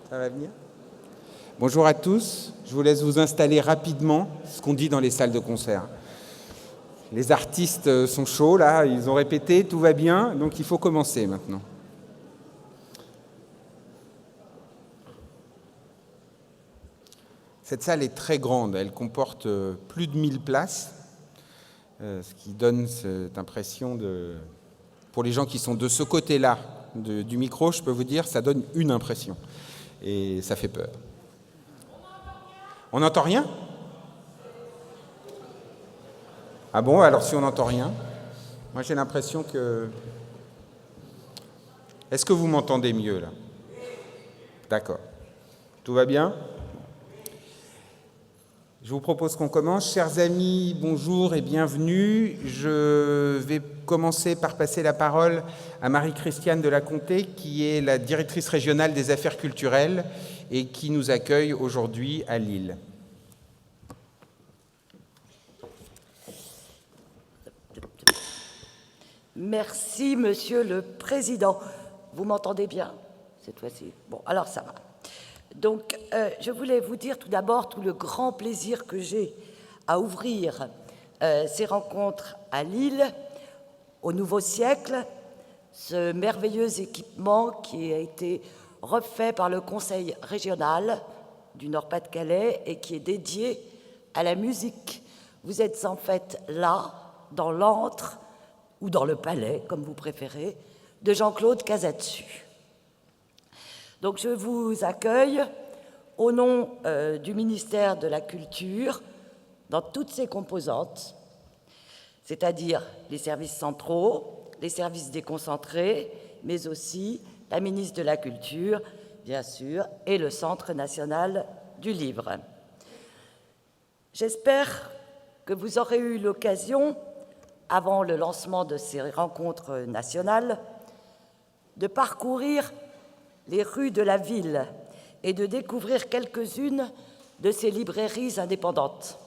Ça va venir? Bonjour à tous. Je vous laisse vous installer rapidement, ce qu'on dit dans les salles de concert. Les artistes sont chauds, là, ils ont répété, tout va bien, donc il faut commencer maintenant. Cette salle est très grande, elle comporte plus de 1000 places, ce qui donne cette impression de... Pour les gens qui sont de ce côté-là du micro, je peux vous dire, ça donne une impression. Et ça fait peur. On n'entend rien? Ah bon, alors si on n'entend rien, moi j'ai l'impression que... Est-ce que vous m'entendez mieux là? D'accord. Tout va bien? Je vous propose qu'on commence. Chers amis, bonjour et bienvenue. Je vais commencer par passer la parole à Marie-Christiane de la Comté, qui est la directrice régionale des affaires culturelles et qui nous accueille aujourd'hui à Lille. Merci, Monsieur le Président. Vous m'entendez bien cette fois-ci? Bon, alors ça va. Donc, je voulais vous dire tout d'abord tout le grand plaisir que j'ai à ouvrir ces rencontres à Lille, au nouveau siècle, ce merveilleux équipement qui a été refait par le Conseil régional du Nord-Pas-de-Calais et qui est dédié à la musique. Vous êtes en fait là, dans l'antre, ou dans le palais, comme vous préférez, de Jean-Claude Casadesus. Donc je vous accueille au nom du ministère de la Culture dans toutes ses composantes, c'est-à-dire les services centraux, les services déconcentrés, mais aussi la ministre de la Culture, bien sûr, et le Centre national du livre. J'espère que vous aurez eu l'occasion, avant le lancement de ces rencontres nationales, de parcourir les rues de la ville et de découvrir quelques-unes de ces librairies indépendantes.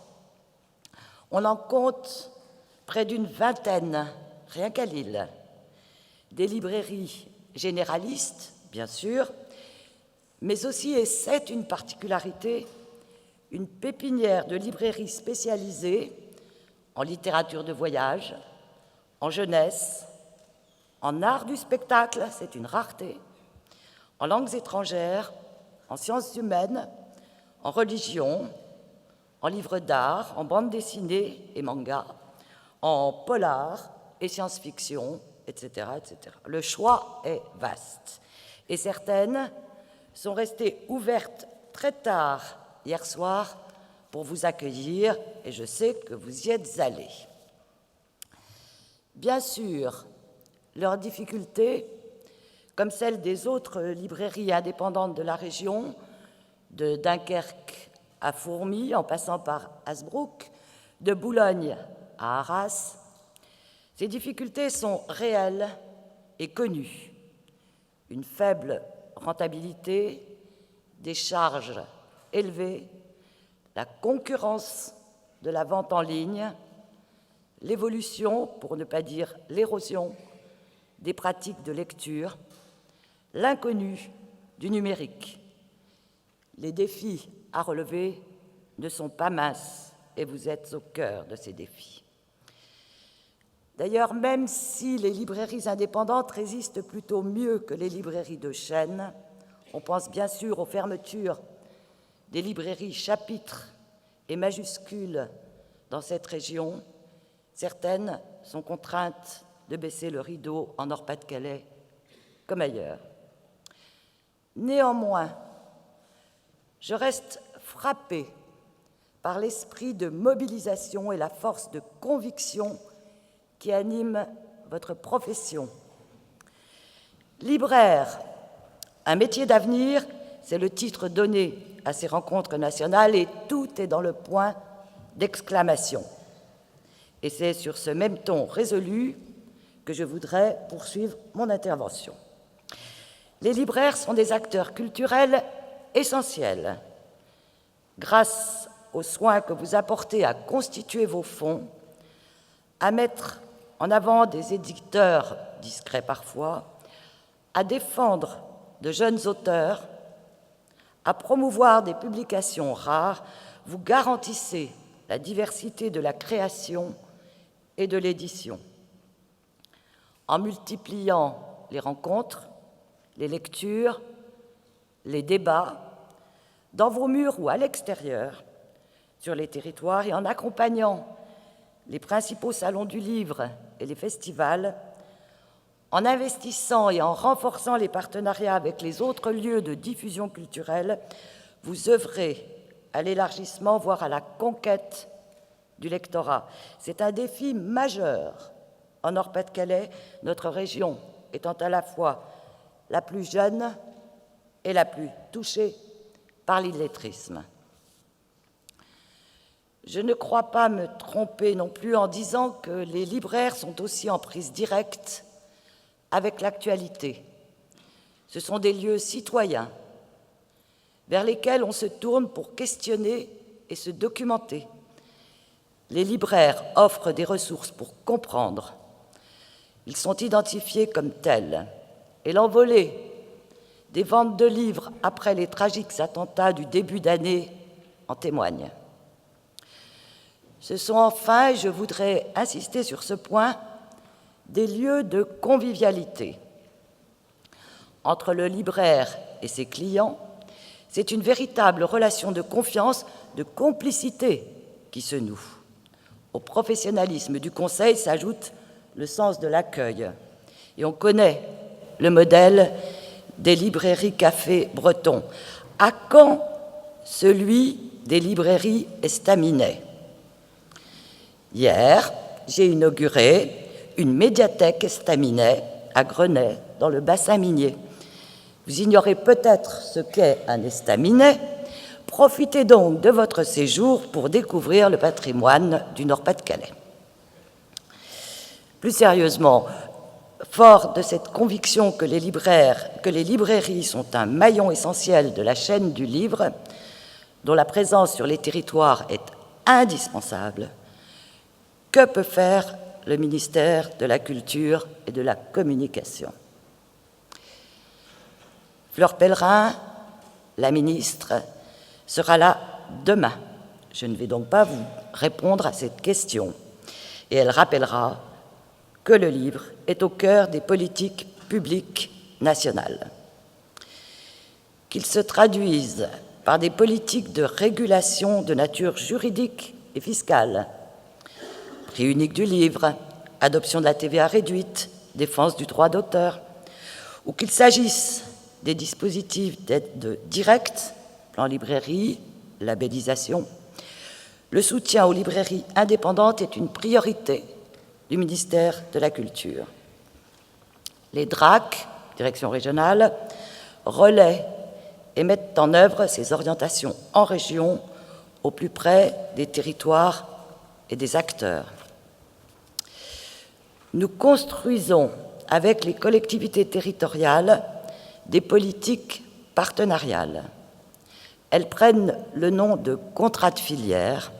On en compte près d'une vingtaine, rien qu'à Lille. Des librairies généralistes, bien sûr, mais aussi, et c'est une particularité, une pépinière de librairies spécialisées en littérature de voyage, en jeunesse, en art du spectacle, c'est une rareté, en langues étrangères, en sciences humaines, en religion, en livres d'art, en bande dessinée et manga, en polar et science-fiction, etc., etc. Le choix est vaste. Et certaines sont restées ouvertes très tard hier soir pour vous accueillir, et je sais que vous y êtes allés. Bien sûr, leurs difficultés, comme celles des autres librairies indépendantes de la région, de Dunkerque à Fourmies, en passant par Hasbrouck, de Boulogne à Arras, ces difficultés sont réelles et connues. Une faible rentabilité, des charges élevées, la concurrence de la vente en ligne, l'évolution, pour ne pas dire l'érosion, des pratiques de lecture, l'inconnu du numérique. Les défis à relever ne sont pas minces et vous êtes au cœur de ces défis. D'ailleurs, même si les librairies indépendantes résistent plutôt mieux que les librairies de chaîne, on pense bien sûr aux fermetures des librairies chapitres et majuscules dans cette région. Certaines sont contraintes de baisser le rideau en Nord-Pas-de-Calais comme ailleurs. Néanmoins, je reste frappée par l'esprit de mobilisation et la force de conviction qui anime votre profession. Libraire, un métier d'avenir, c'est le titre donné à ces rencontres nationales et tout est dans le point d'exclamation. Et c'est sur ce même ton résolu que je voudrais poursuivre mon intervention. Les libraires sont des acteurs culturels essentiels. Grâce aux soins que vous apportez à constituer vos fonds, à mettre en avant des éditeurs discrets parfois, à défendre de jeunes auteurs, À promouvoir des publications rares, vous garantissez la diversité de la création et de l'édition. En multipliant les rencontres, les lectures, les débats, dans vos murs ou à l'extérieur, sur les territoires, et en accompagnant les principaux salons du livre et les festivals, en investissant et en renforçant les partenariats avec les autres lieux de diffusion culturelle, vous œuvrez à l'élargissement, voire à la conquête du lectorat. C'est un défi majeur en Nord-Pas-de-Calais, notre région étant à la fois la plus jeune et la plus touchée par l'illettrisme. Je ne crois pas me tromper non plus en disant que les libraires sont aussi en prise directe avec l'actualité. Ce sont des lieux citoyens vers lesquels on se tourne pour questionner et se documenter. Les libraires offrent des ressources pour comprendre. Ils sont identifiés comme tels. Et l'envolée des ventes de livres après les tragiques attentats du début d'année en témoigne. Ce sont enfin, et je voudrais insister sur ce point, des lieux de convivialité. Entre le libraire et ses clients, c'est une véritable relation de confiance, de complicité qui se noue. Au professionnalisme du conseil s'ajoute le sens de l'accueil. Et on connaît le modèle des librairies cafés bretons. À quand celui des librairies estaminets? Hier, j'ai inauguré une médiathèque estaminet à Grenay, dans le bassin minier. Vous ignorez peut-être ce qu'est un estaminet. Profitez donc de votre séjour pour découvrir le patrimoine du Nord-Pas-de-Calais. Plus sérieusement, fort de cette conviction que les librairies sont un maillon essentiel de la chaîne du livre, dont la présence sur les territoires est indispensable, que peut faire le ministère de la Culture et de la Communication? Fleur Pellerin, la ministre, sera là demain. Je ne vais donc pas vous répondre à cette question. Et elle rappellera que le livre est au cœur des politiques publiques nationales. Qu'il se traduise par des politiques de régulation de nature juridique et fiscale, prix unique du livre, adoption de la TVA réduite, défense du droit d'auteur, ou qu'il s'agisse des dispositifs d'aide directe, plan librairie, labellisation, le soutien aux librairies indépendantes est une priorité du ministère de la Culture. Les DRAC, directions régionales, relaient et mettent en œuvre ces orientations en région au plus près des territoires et des acteurs. Nous construisons avec les collectivités territoriales des politiques partenariales. Elles prennent le nom de contrats de filière,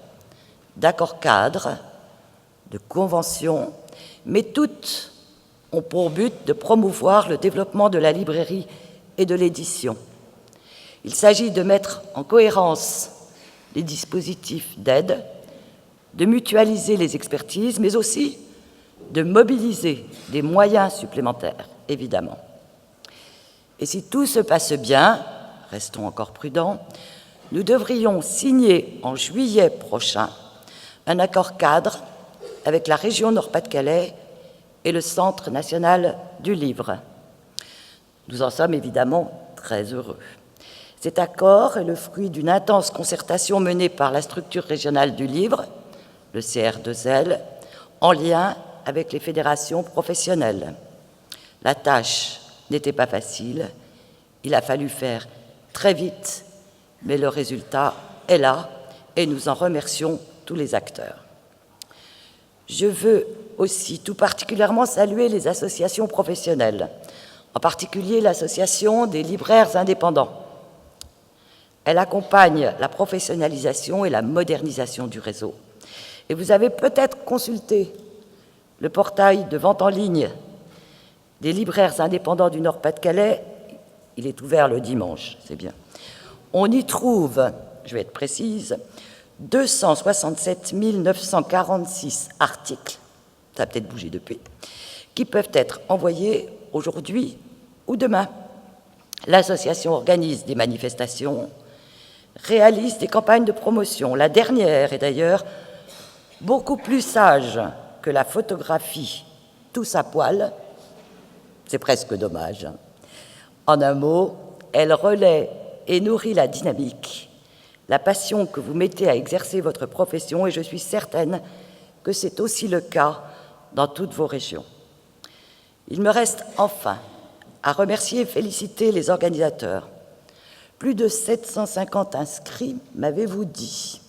d'accords cadres, de conventions, mais toutes ont pour but de promouvoir le développement de la librairie et de l'édition. Il s'agit de mettre en cohérence les dispositifs d'aide, de mutualiser les expertises, mais aussi de mobiliser des moyens supplémentaires, évidemment. Et si tout se passe bien, restons encore prudents, nous devrions signer en juillet prochain un accord cadre avec la région Nord-Pas-de-Calais et le Centre national du livre. Nous en sommes évidemment très heureux. Cet accord est le fruit d'une intense concertation menée par la structure régionale du livre, le CR2L, en lien avec les fédérations professionnelles. La tâche n'était pas facile, il a fallu faire très vite, mais le résultat est là et nous en remercions tous les acteurs. Je veux aussi tout particulièrement saluer les associations professionnelles, en particulier l'association des libraires indépendants. Elle accompagne la professionnalisation et la modernisation du réseau. Et vous avez peut-être consulté le portail de vente en ligne des libraires indépendants du Nord-Pas-de-Calais. Il est ouvert le dimanche, c'est bien. On y trouve, je vais être précise, 267 946 articles, ça a peut-être bougé depuis, qui peuvent être envoyés aujourd'hui ou demain. L'association organise des manifestations, réalise des campagnes de promotion. La dernière est d'ailleurs beaucoup plus sage que la photographie tous à poil. C'est presque dommage. En un mot, elle relaie et nourrit la dynamique, la passion que vous mettez à exercer votre profession, et je suis certaine que c'est aussi le cas dans toutes vos régions. Il me reste enfin à remercier et féliciter les organisateurs. Plus de 750 inscrits, m'avez-vous dit ?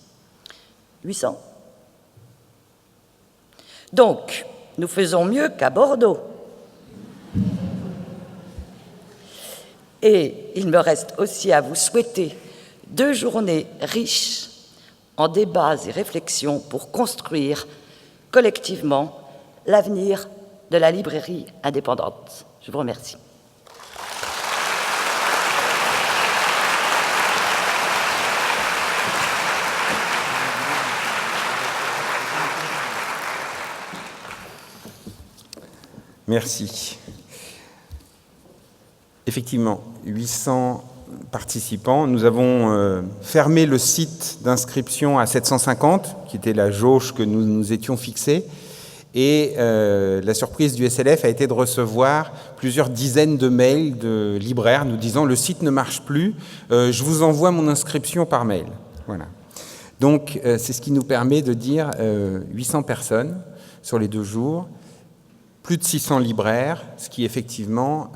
800 ? Donc, nous faisons mieux qu'à Bordeaux. Et il me reste aussi à vous souhaiter 2 journées riches en débats et réflexions pour construire collectivement l'avenir de la librairie indépendante. Je vous remercie. Merci. Effectivement, 800 participants. Nous avons fermé le site d'inscription à 750, qui était la jauge que nous nous étions fixée. Et la surprise du SLF a été de recevoir plusieurs dizaines de mails de libraires nous disant « le site ne marche plus, je vous envoie mon inscription par mail ». Voilà. Donc, c'est ce qui nous permet de dire 800 personnes sur les 2 jours, plus de 600 libraires, ce qui effectivement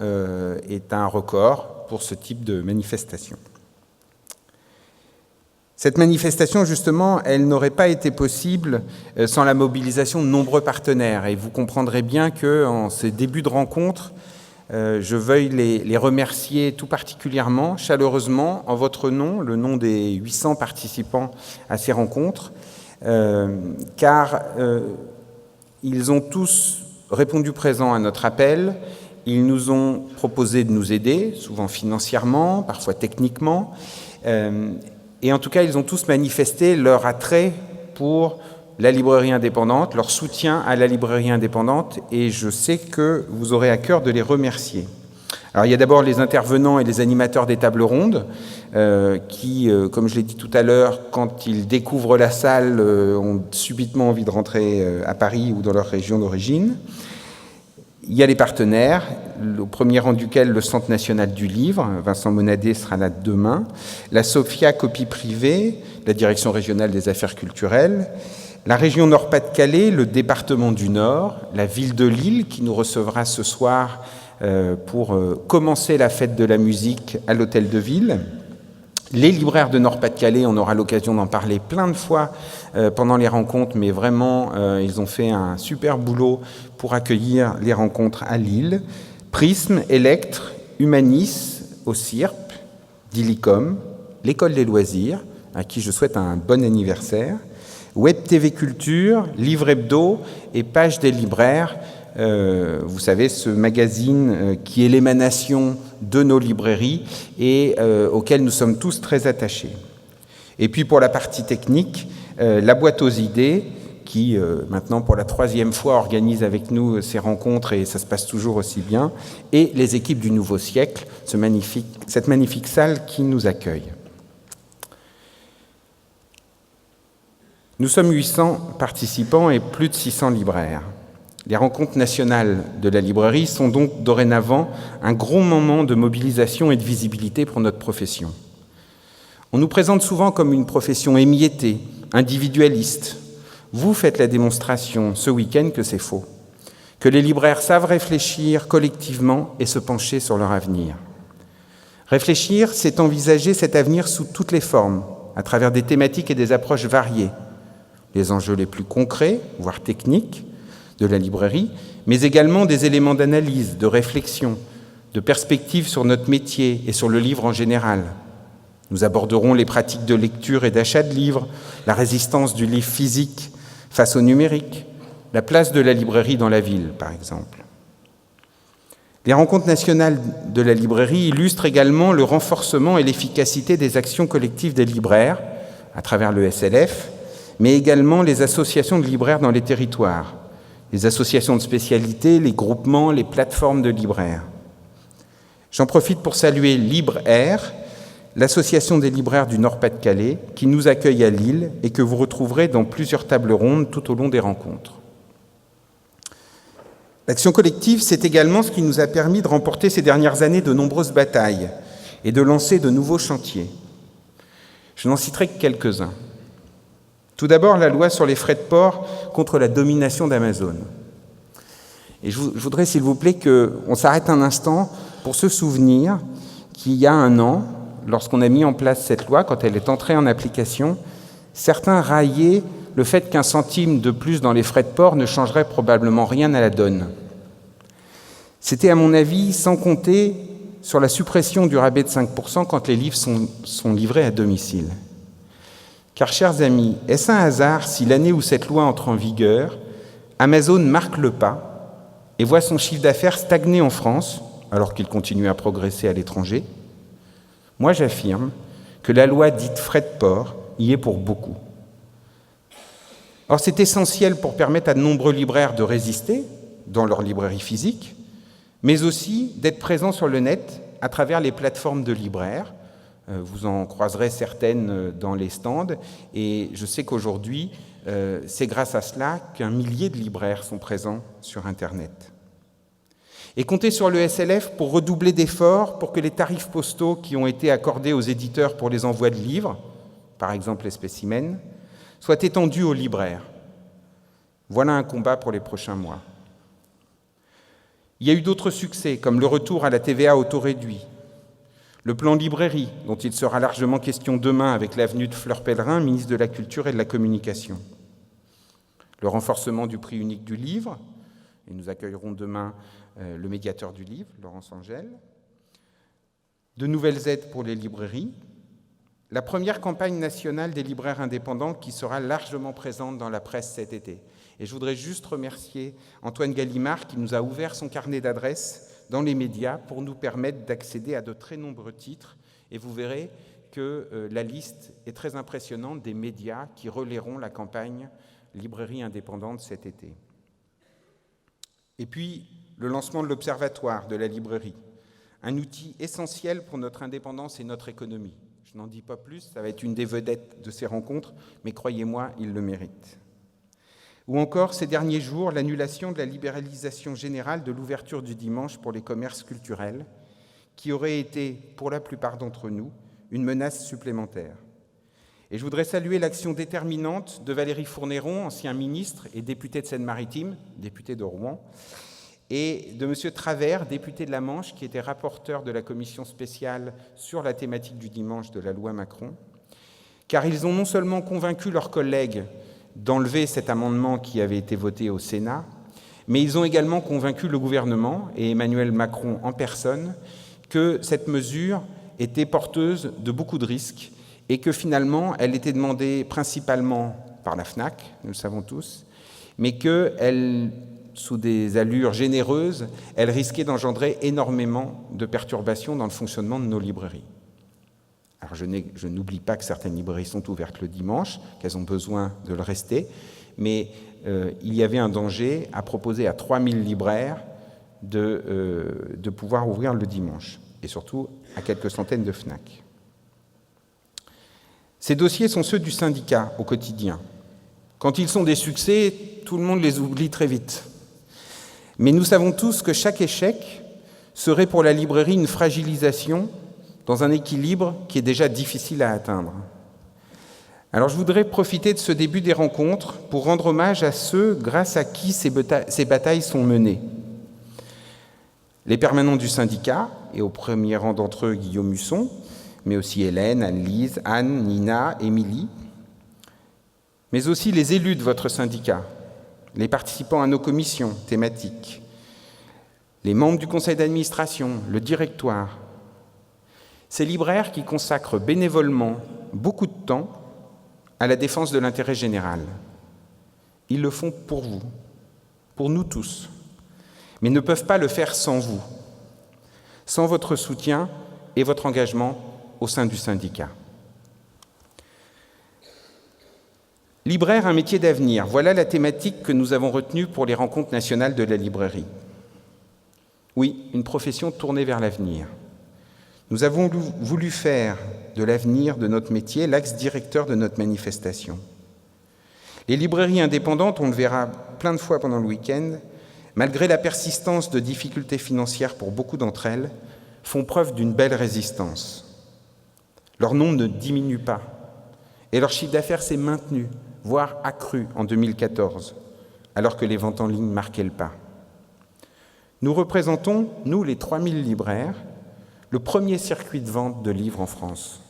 est un record pour ce type de manifestation. Cette manifestation, justement, elle n'aurait pas été possible sans la mobilisation de nombreux partenaires. Et vous comprendrez bien qu'en ces débuts de rencontre, je veuille les remercier tout particulièrement, chaleureusement, en votre nom, le nom des 800 participants à ces rencontres, car ils ont tous répondu présent à notre appel. Ils nous ont proposé de nous aider, souvent financièrement, parfois techniquement, et en tout cas, ils ont tous manifesté leur attrait pour la librairie indépendante, leur soutien à la librairie indépendante, et je sais que vous aurez à cœur de les remercier. Alors, il y a d'abord les intervenants et les animateurs des tables rondes qui, comme je l'ai dit tout à l'heure, quand ils découvrent la salle, ont subitement envie de rentrer à Paris ou dans leur région d'origine. Il y a les partenaires, au premier rang duquel le Centre national du livre, Vincent Monadé sera là demain, la Sophia Copie Privée, la Direction régionale des affaires culturelles, la région Nord-Pas-de-Calais, le département du Nord, la ville de Lille qui nous recevra ce soir pour commencer la fête de la musique à l'Hôtel de Ville. Les libraires de Nord-Pas-de-Calais, on aura l'occasion d'en parler plein de fois pendant les rencontres, mais vraiment, ils ont fait un super boulot pour accueillir les rencontres à Lille. Prisme, Electre, Humanis, au CIRP, Dilicom, l'École des loisirs, à qui je souhaite un bon anniversaire, Web TV Culture, Livre Hebdo et Page des libraires, vous savez, ce magazine qui est l'émanation de nos librairies et auquel nous sommes tous très attachés. Et puis pour la partie technique, la boîte aux idées, qui maintenant pour la 3e fois organise avec nous ces rencontres et ça se passe toujours aussi bien, et les équipes du Nouveau Siècle, cette magnifique salle qui nous accueille. Nous sommes 800 participants et plus de 600 libraires. Les rencontres nationales de la librairie sont donc dorénavant un gros moment de mobilisation et de visibilité pour notre profession. On nous présente souvent comme une profession émiettée, individualiste. Vous faites la démonstration ce week-end que c'est faux, que les libraires savent réfléchir collectivement et se pencher sur leur avenir. Réfléchir, c'est envisager cet avenir sous toutes les formes, à travers des thématiques et des approches variées. Les enjeux les plus concrets, voire techniques, de la librairie, mais également des éléments d'analyse, de réflexion, de perspective sur notre métier et sur le livre en général. Nous aborderons les pratiques de lecture et d'achat de livres, la résistance du livre physique face au numérique, la place de la librairie dans la ville, par exemple. Les rencontres nationales de la librairie illustrent également le renforcement et l'efficacité des actions collectives des libraires, à travers le SLF, mais également les associations de libraires dans les territoires, les associations de spécialité, les groupements, les plateformes de libraires. J'en profite pour saluer Libre Air, l'association des libraires du Nord-Pas-de-Calais, qui nous accueille à Lille et que vous retrouverez dans plusieurs tables rondes tout au long des rencontres. L'action collective, c'est également ce qui nous a permis de remporter ces dernières années de nombreuses batailles et de lancer de nouveaux chantiers. Je n'en citerai que quelques-uns. Tout d'abord, la loi sur les frais de port contre la domination d'Amazon. Et je voudrais, s'il vous plaît, qu'on s'arrête un instant pour se souvenir qu'il y a un an, lorsqu'on a mis en place cette loi, quand elle est entrée en application, certains raillaient le fait qu'un centime de plus dans les frais de port ne changerait probablement rien à la donne. C'était, à mon avis, sans compter sur la suppression du rabais de 5% quand les livres sont livrés à domicile. Car, chers amis, est-ce un hasard si l'année où cette loi entre en vigueur, Amazon marque le pas et voit son chiffre d'affaires stagner en France, alors qu'il continue à progresser à l'étranger? Moi, j'affirme que la loi dite frais de port y est pour beaucoup. Or, c'est essentiel pour permettre à de nombreux libraires de résister dans leur librairie physique, mais aussi d'être présents sur le net à travers les plateformes de libraires. Vous en croiserez certaines dans les stands, et je sais qu'aujourd'hui, c'est grâce à cela qu'un millier de libraires sont présents sur Internet. Et comptez sur le SLF pour redoubler d'efforts pour que les tarifs postaux qui ont été accordés aux éditeurs pour les envois de livres, par exemple les spécimens, soient étendus aux libraires. Voilà un combat pour les prochains mois. Il y a eu d'autres succès, comme le retour à la TVA au taux réduit, le plan librairie, dont il sera largement question demain avec la venue de Fleur Pellerin, ministre de la Culture et de la Communication, le renforcement du prix unique du livre, et nous accueillerons demain le médiateur du livre, Laurence Angèle, de nouvelles aides pour les librairies, la première campagne nationale des libraires indépendants qui sera largement présente dans la presse cet été. Et je voudrais juste remercier Antoine Gallimard qui nous a ouvert son carnet d'adresses dans les médias pour nous permettre d'accéder à de très nombreux titres. Et vous verrez que la liste est très impressionnante des médias qui relayeront la campagne Librairie indépendante cet été. Et puis, le lancement de l'Observatoire de la librairie, un outil essentiel pour notre indépendance et notre économie. Je n'en dis pas plus, ça va être une des vedettes de ces rencontres, mais croyez-moi, il le mérite. Ou encore, ces derniers jours, l'annulation de la libéralisation générale de l'ouverture du dimanche pour les commerces culturels, qui aurait été, pour la plupart d'entre nous, une menace supplémentaire. Et je voudrais saluer l'action déterminante de Valérie Fournéron, ancien ministre et député de Seine-Maritime, député de Rouen, et de M. Travers, député de la Manche, qui était rapporteur de la commission spéciale sur la thématique du dimanche de la loi Macron, car ils ont non seulement convaincu leurs collègues d'enlever cet amendement qui avait été voté au Sénat, mais ils ont également convaincu le gouvernement, et Emmanuel Macron en personne, que cette mesure était porteuse de beaucoup de risques et que finalement, elle était demandée principalement par la FNAC, nous le savons tous, mais qu'elle, sous des allures généreuses, elle risquait d'engendrer énormément de perturbations dans le fonctionnement de nos librairies. Alors je n'oublie pas que certaines librairies sont ouvertes le dimanche, qu'elles ont besoin de le rester, mais il y avait un danger à proposer à 3000 libraires de pouvoir ouvrir le dimanche, et surtout à quelques centaines de FNAC. Ces dossiers sont ceux du syndicat au quotidien. Quand ils sont des succès, tout le monde les oublie très vite. Mais nous savons tous que chaque échec serait pour la librairie une fragilisation dans un équilibre qui est déjà difficile à atteindre. Alors je voudrais profiter de ce début des rencontres pour rendre hommage à ceux grâce à qui ces batailles sont menées. Les permanents du syndicat, et au premier rang d'entre eux Guillaume Husson, mais aussi Hélène, Anne-Lise, Anne, Nina, Émilie, mais aussi les élus de votre syndicat, les participants à nos commissions thématiques, les membres du conseil d'administration, le directoire, ces libraires qui consacrent bénévolement beaucoup de temps à la défense de l'intérêt général. Ils le font pour vous, pour nous tous, mais ne peuvent pas le faire sans vous. sans votre soutien et votre engagement au sein du syndicat. Libraire, un métier d'avenir, voilà la thématique que nous avons retenue pour les rencontres nationales de la librairie. Oui, une profession tournée vers l'avenir. Nous avons voulu faire de l'avenir de notre métier l'axe directeur de notre manifestation. Les librairies indépendantes, on le verra plein de fois pendant le week-end, malgré la persistance de difficultés financières pour beaucoup d'entre elles, font preuve d'une belle résistance. Leur nombre ne diminue pas et leur chiffre d'affaires s'est maintenu, voire accru en 2014, alors que les ventes en ligne marquaient le pas. Nous représentons, nous les 3000 libraires, le premier circuit de vente de livres en France.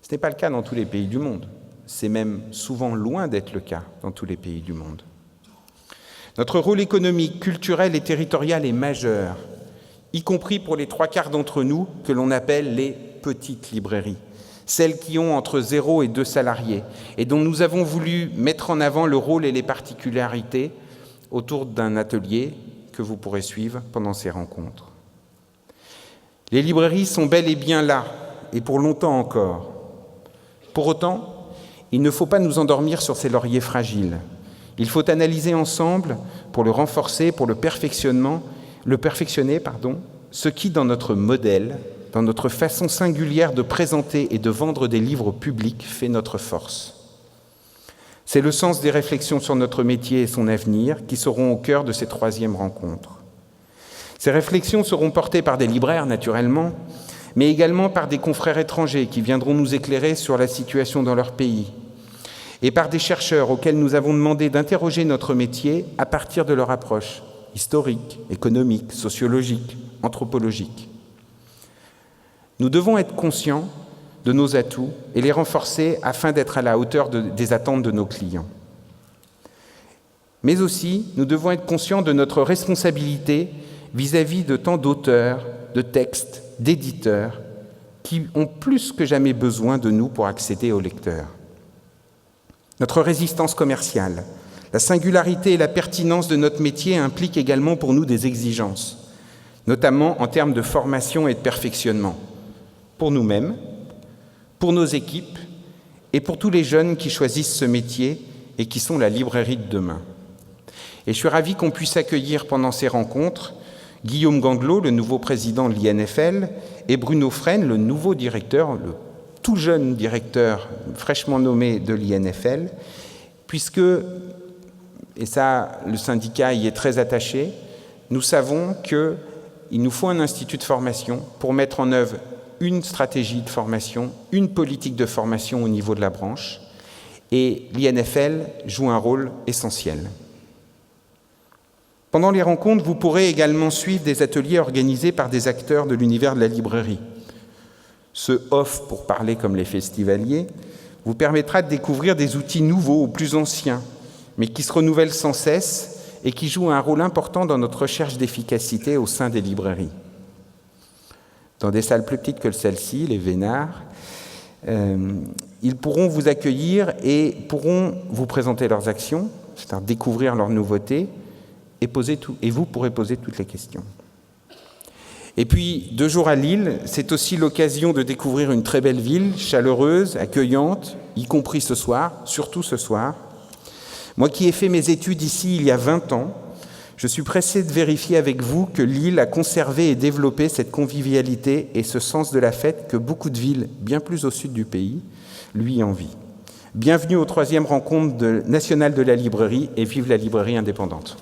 Ce n'est pas le cas dans tous les pays du monde. C'est même souvent loin d'être le cas dans tous les pays du monde. Notre rôle économique, culturel et territorial est majeur, y compris pour les 3/4 d'entre nous que l'on appelle les petites librairies, celles qui ont entre 0 et 2 salariés, et dont nous avons voulu mettre en avant le rôle et les particularités autour d'un atelier que vous pourrez suivre pendant ces rencontres. Les librairies sont bel et bien là, et pour longtemps encore. Pour autant, il ne faut pas nous endormir sur ces lauriers fragiles. Il faut analyser ensemble, pour le renforcer, pour le perfectionner, ce qui, dans notre modèle, dans notre façon singulière de présenter et de vendre des livres au public, fait notre force. C'est le sens des réflexions sur notre métier et son avenir qui seront au cœur de ces 3e rencontres. Ces réflexions seront portées par des libraires, naturellement, mais également par des confrères étrangers qui viendront nous éclairer sur la situation dans leur pays, et par des chercheurs auxquels nous avons demandé d'interroger notre métier à partir de leur approche historique, économique, sociologique, anthropologique. Nous devons être conscients de nos atouts et les renforcer afin d'être à la hauteur des attentes de nos clients. Mais aussi, nous devons être conscients de notre responsabilité vis-à-vis de tant d'auteurs, de textes, d'éditeurs qui ont plus que jamais besoin de nous pour accéder aux lecteurs. Notre résistance commerciale, la singularité et la pertinence de notre métier impliquent également pour nous des exigences, notamment en termes de formation et de perfectionnement, pour nous-mêmes, pour nos équipes et pour tous les jeunes qui choisissent ce métier et qui sont la librairie de demain. Et je suis ravi qu'on puisse accueillir pendant ces rencontres Guillaume Gandelot, le nouveau président de l'INFL, et Bruno Fresne, le nouveau directeur, le tout jeune directeur fraîchement nommé de l'INFL, puisque, et ça le syndicat y est très attaché, nous savons qu'il nous faut un institut de formation pour mettre en œuvre une stratégie de formation, une politique de formation au niveau de la branche, et l'INFL joue un rôle essentiel. Pendant les rencontres, vous pourrez également suivre des ateliers organisés par des acteurs de l'univers de la librairie. Ce off, pour parler comme les festivaliers, vous permettra de découvrir des outils nouveaux ou plus anciens, mais qui se renouvellent sans cesse et qui jouent un rôle important dans notre recherche d'efficacité au sein des librairies. Dans des salles plus petites que celle-ci, les Vénards, ils pourront vous accueillir et pourront vous présenter leurs actions, c'est-à-dire découvrir leurs nouveautés, et vous pourrez poser toutes les questions. Et puis, 2 jours à Lille, c'est aussi l'occasion de découvrir une très belle ville, chaleureuse, accueillante, y compris ce soir, surtout ce soir. Moi qui ai fait mes études ici il y a 20 ans, je suis pressé de vérifier avec vous que Lille a conservé et développé cette convivialité et ce sens de la fête que beaucoup de villes, bien plus au sud du pays, lui envient. Bienvenue aux 3e rencontre nationale de la librairie et vive la librairie indépendante.